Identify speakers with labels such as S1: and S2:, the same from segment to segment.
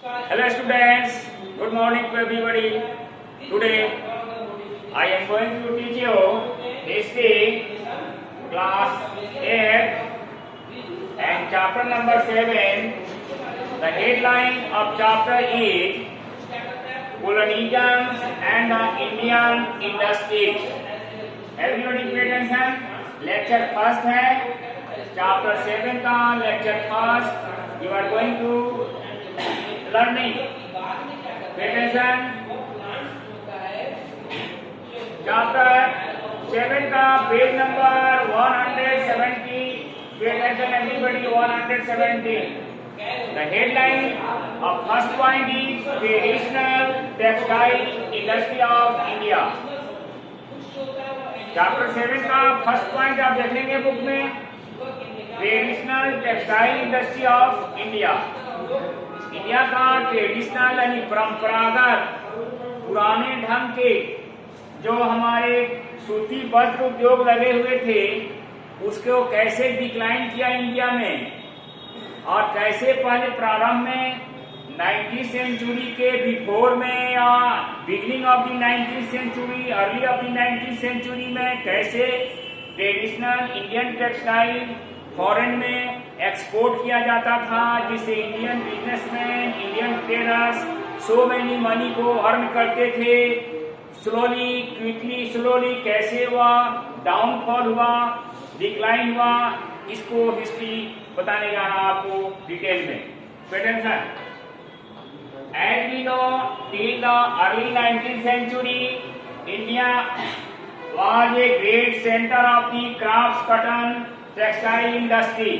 S1: Hello students, good morning to everybody. Today I am going to teach you history class 8 and chapter number 7. The headline of chapter is Colonialism and the Indian Industries. Everybody pay attention. Lecture first है chapter 7 का lecture first. You are going to learning. Pay attention. Chapter 7 का page number 170. Pay attention everybody. 170. The headline of first point is traditional textile industry of India. Chapter 7 का first point आप देखेंगे book में, traditional textile industry of India. India का traditional यानी परंपरागत पुराने ढंग के जो हमारे सूती वस्त्र उद्योग लगे हुए थे उसको कैसे डिक्लाइन किया इंडिया में, और कैसे पहले प्रारंभ में 19th सेंचुरी के बिफोर में या beginning of the 19th century, early of the 19th century में कैसे ट्रेडिशनल इंडियन टेक्सटाइल फॉरेन में एक्सपोर्ट किया जाता था, जिससे Indian businessman, Indian traders so many money को अर्न करते थे। स्लोली क्विकली स्लोली कैसे हुआ, डाउनफॉल हुआ, डिक्लाइन हुआ, इसको हिस्ट्री बताने जा रहा आपको डिटेल में। Attention. As we know, till the early 19th century, India was a great center of the crafts cotton textile industry.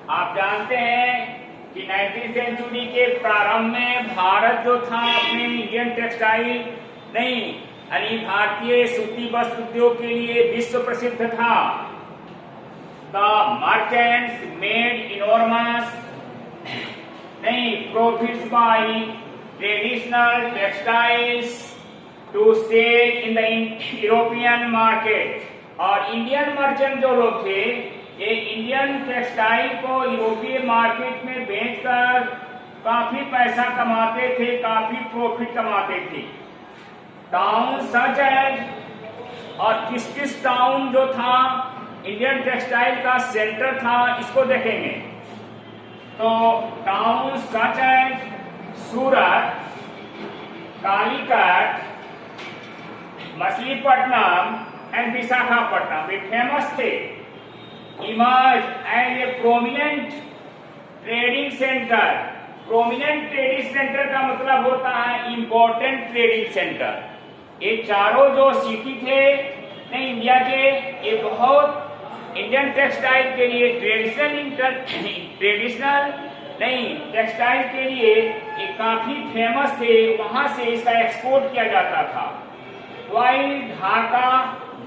S1: आप जानते हैं कि 19th सेंचुरी के प्रारंभ में भारत जो था अपने इंडियन टेक्सटाइल नहीं यानी भारतीय सूती वस्त्र उद्योग के लिए विश्व प्रसिद्ध था। The merchants made enormous profits by traditional textiles to sell in the European market. और इंडियन मर्चेंट जो लोग थे ये इंडियन टेक्सटाइल को यूरोपीय मार्केट में बेचकर काफी पैसा कमाते थे, काफी प्रॉफिट कमाते थे। टाउन सच एज, और किस किस टाउन जो था इंडियन टेक्सटाइल का सेंटर था इसको देखेंगे। तो town such as Surat, Calicut, Machilipatnam and Visakhapatnam ये फेमस थे। Emerge as a prominent trading centre. Prominent trading centre का मतलब होता है इम्पोर्टेंट ट्रेडिंग सेंटर। ये चारों जो सिटी थे नहीं इंडिया के, ये बहुत इंडियन टेक्सटाइल के लिए ट्रेडिशनल नहीं टेक्सटाइल के लिए ये काफी फेमस थे। वहां से इसका एक्सपोर्ट किया जाता था। While Dhaka,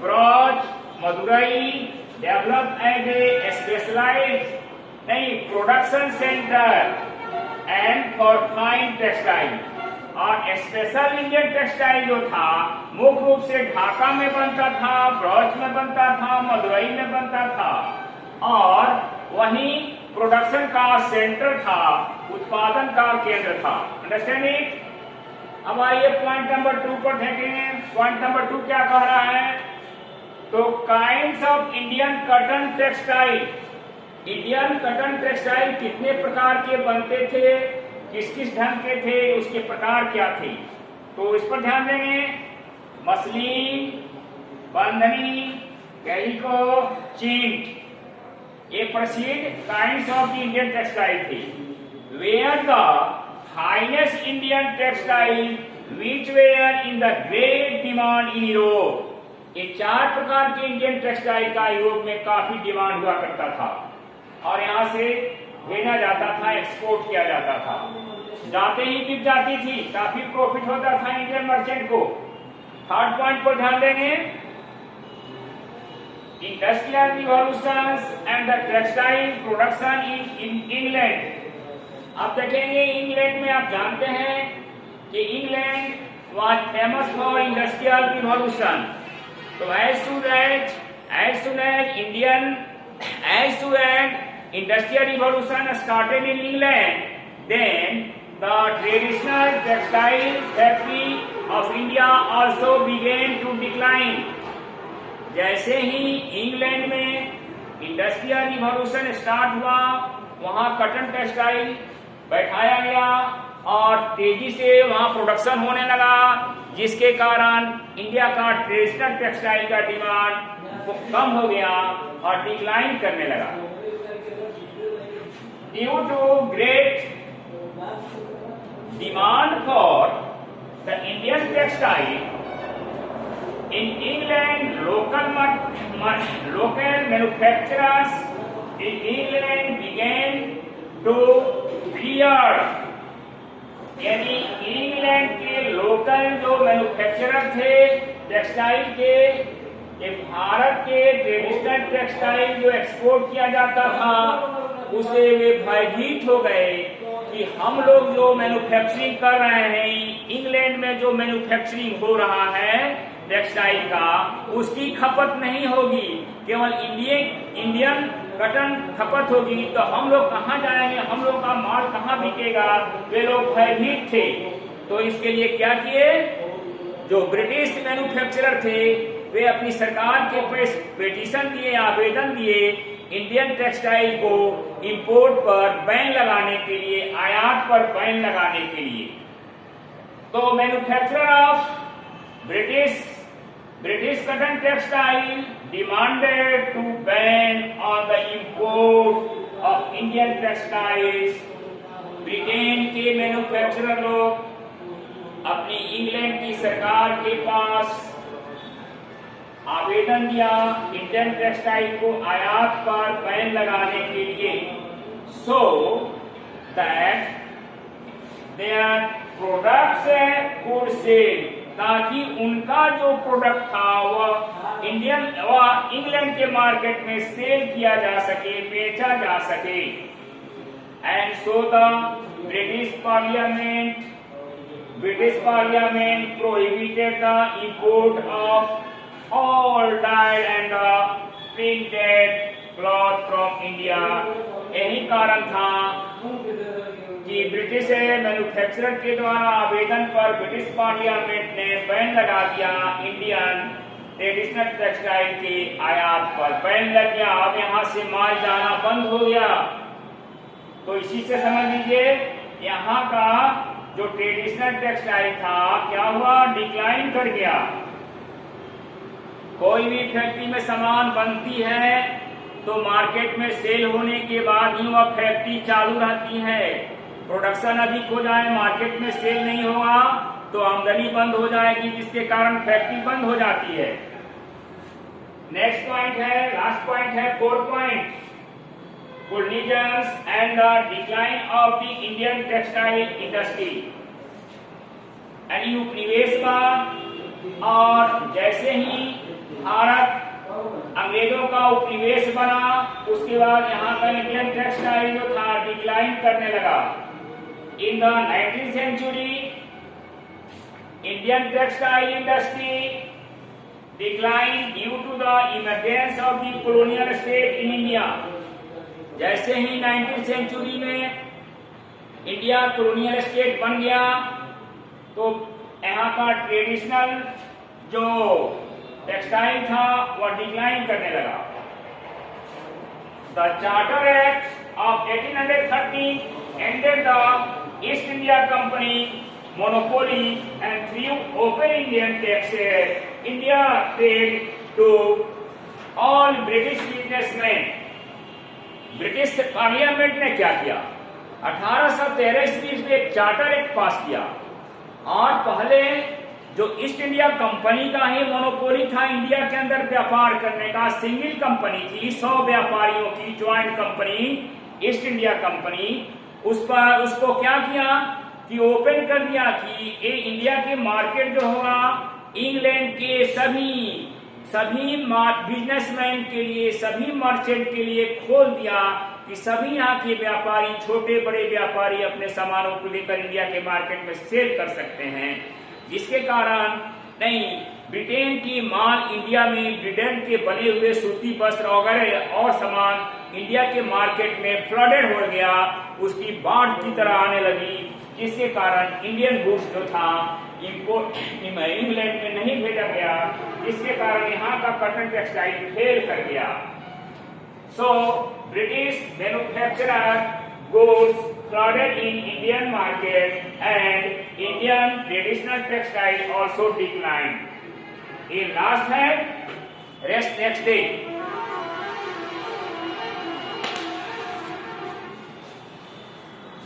S1: Braj, Madurai develop as a specialized नहीं production centre and for fine textile. और स्पेशल इंडियन टेक्सटाइल जो था मुख्य रूप से ढाका में बनता था, ब्रज में बनता था, मदुरई में बनता था, और वहीं प्रोडक्शन का सेंटर था, उत्पादन का केंद्र था। Understand it. अब आइए पॉइंट नंबर 2 पर देखें। पॉइंट नंबर 2 क्या कह रहा है? तो kinds of Indian cotton textile. Indian cotton textile कितने प्रकार के बनते थे, किस किस ढंग के थे, उसके प्रकार क्या थे, तो इस पर ध्यान देंगे। मसलिन, बंधनी, कैलिको, चिंट ये प्रसिद्ध kinds of the Indian textile थी। Were the finest Indian textile which were in the great demand in Europe. ये 4 प्रकार के इंडियन टेक्सटाइल का यूरोप में काफी डिमांड हुआ करता था और यहाँ से भेजा जाता था, एक्सपोर्ट किया जाता था। जाते ही बिक जाती थी, काफी प्रॉफिट होता था इंडियन मर्चेंट को। थर्ड पॉइंट पर ध्यान देंगे। Industrial revolutions and the textile production in England. आप देखेंगे इंग्लैंड में आप जानते हैं कि England was famous for industrial revolution. तो as soon as industrial revolution started in England, then the traditional textile factory of India also began to decline. जैसे ही England में इंडस्ट्रियल रिवॉल्यूशन स्टार्ट हुआ, वहां कॉटन टेक्सटाइल बैठाया गया और तेजी से वहां प्रोडक्शन होने लगा, जिसके कारण इंडिया का ट्रेडिशनल टेक्सटाइल का डिमांड कम हो गया और डिक्लाइन करने लगा। Due to great demand for the Indian textile in England, local manufacturers in England began to fear, यानी इंग्लैंड के लोकल जो मैन्युफैक्चरर थे टेक्सटाइल के, ये भारत के ट्रेडिशनल टेक्सटाइल जो एक्सपोर्ट किया जाता था उसे वे भयभीत हो गए कि हम लोग जो मैन्युफैक्चरिंग कर रहे हैं, इंग्लैंड में जो मैन्युफैक्चरिंग हो रहा है टेक्सटाइल का, उसकी खपत नहीं होगी, केवल इंडियन कॉटन खपत होगी, तो हम लोग कहाँ जाएंगे, हम लोग का माल कहाँ बिकेगा। वे लोग भयभीत थे। तो इसके लिए क्या किए, जो ब्रिटिश मैन्युफैक्चरर थे वे अपनी सरकार के पास पिटीशन दिए, आवेदन दिए इंडियन टेक्सटाइल को इंपोर्ट पर बैन लगाने के लिए, आयात पर बैन लगाने के लिए। तो manufacturer of British cotton textile demanded to ban on the import of Indian textiles. Britain के मैन्युफैक्चरर लोग अपनी इंग्लैंड की सरकार के पास आवेदन दिया इंडियन टेक्सटाइल को आयात पर बैन लगाने के लिए, so that their products could sell, ताकि उनका जो प्रोडक्ट था वह इंग्लैंड के मार्केट में सेल किया जा सके, बेचा जा सके। And so the British parliament prohibited the import of all died and printed cloth from India. यही कारण था कि ब्रिटिश मैन्युफैक्चरर के द्वारा आवेदन पर ब्रिटिश पार्लियामेंट ने बैन लगा दिया, इंडियन ट्रेडिशनल टेक्सटाइल के आयात पर बैन लग गया। अब यहाँ से माल जाना बंद हो गया। तो इसी से समझ लीजिए यहाँ का जो ट्रेडिशनल टेक्सटाइल था क्या हुआ, डिक्लाइन कर गया। कोई भी फैक्ट्री में सामान बनती है तो मार्केट में सेल होने के बाद ही वह फैक्ट्री चालू रहती है। प्रोडक्शन अधिक हो जाए, मार्केट में सेल नहीं होगा तो आमदनी बंद हो जाएगी, जिसके कारण फैक्ट्री बंद हो जाती है। नेक्स्ट पॉइंट है, लास्ट पॉइंट है, fourth point, cognizance and the decline of the Indian textile industry. यानी उपनिवेशवाद, और जैसे ही भारत अंग्रेजों का उपनिवेश बना उसके बाद यहाँ का इंडियन टेक्सटाइल जो था डिक्लाइन करने लगा। In the 19th century, Indian textile industry declined due to the emergence of the colonial state in India. जैसे ही 19th सेंचुरी में इंडिया कॉलोनियल स्टेट बन गया तो यहाँ का ट्रेडिशनल जो टेक्सटाइल था वह डिक्लाइन करने लगा। The Charter Act of 1830 ended the East India Company monopoly and threw open Indian India trade to all British businessmen. British parliament ने क्या किया, 1813 ईस्वी में एक चार्टर एक्ट पास किया और पहले जो ईस्ट इंडिया कंपनी का ही मोनोपोली था इंडिया के अंदर व्यापार करने का, सिंगल कंपनी थी, 100 व्यापारियों की joint company east India company, उसको क्या किया कि ओपन कर दिया कि ये इंडिया के मार्केट जो होगा इंग्लैंड के सभी बिजनेसमैन के लिए, सभी मर्चेंट के लिए खोल दिया कि सभी यहाँ के व्यापारी, छोटे बड़े व्यापारी अपने सामानों को लेकर इंडिया के मार्केट में सेल कर सकते हैं। जिसके कारण नहीं ब्रिटेन की माल इंडिया में ब्रिटेन के बने हुए सूती वस्त्र वगैरह और सामान इंडिया के मार्केट में फ्लडेड हो गया, उसकी बाढ़ की तरह आने लगी। जिसके कारण इंडियन गुड्स जो था इंपोर्ट इंग्लैंड में नहीं भेजा गया, जिसके कारण यहाँ का कॉटन टेक्सटाइल फेल कर गया। So British manufacturer goods flooded in Indian market and Indian traditional textile also declined. A last hand, rest next day.